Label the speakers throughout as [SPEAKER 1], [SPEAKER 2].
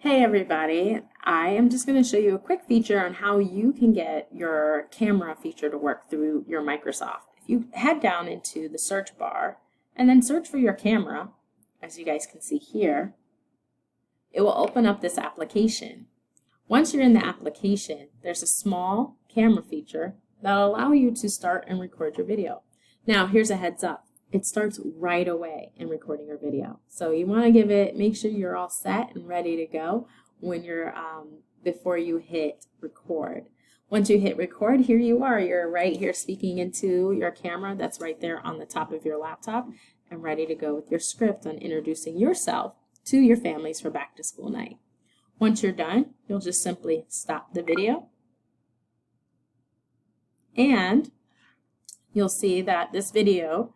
[SPEAKER 1] Hey everybody, I am just going to show you a quick feature on how you can get your camera feature to work through your Microsoft. If you head down into the search bar and then search for your camera, as you guys can see here, it will open up this application. Once you're in the application, there's a small camera feature that'll allow you to start and record your video. Now here's a heads up. It starts right away in recording your video. So you want to make sure you're all set and ready to go when you're, before you hit record. Once you hit record, here you are. You're right here speaking into your camera that's right there on the top of your laptop and ready to go with your script on introducing yourself to your families for back to school night. Once you're done, you'll just simply stop the video and you'll see that this video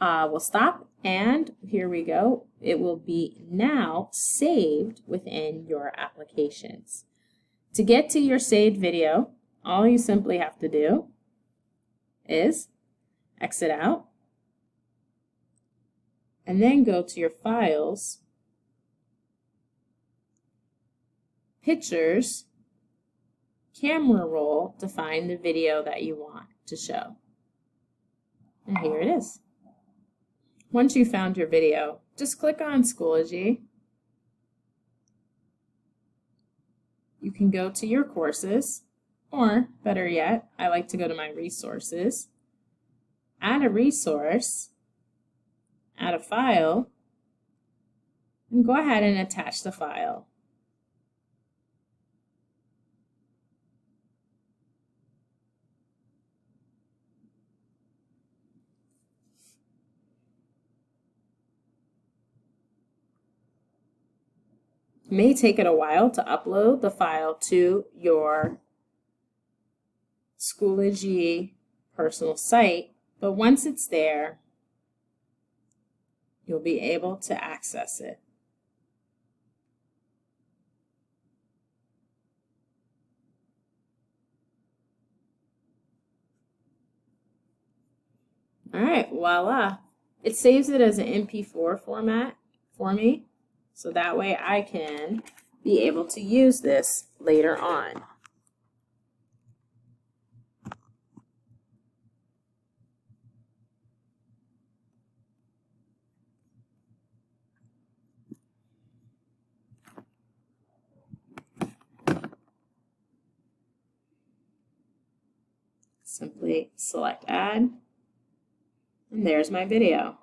[SPEAKER 1] will stop, and here we go. It will be now saved within your applications. To get to your saved video, all you simply have to do is exit out and then go to your files, pictures, camera roll to find the video that you want to show. And here it is. Once you found your video, just click on Schoology. You can go to your courses, or better yet, I like to go to my resources, add a resource, add a file, and go ahead and attach the file. It may take it a while to upload the file to your Schoology personal site, but once it's there, you'll be able to access it. All right, voila. It saves it as an MP4 format for me, so that way I can be able to use this later on. Simply select add, and there's my video.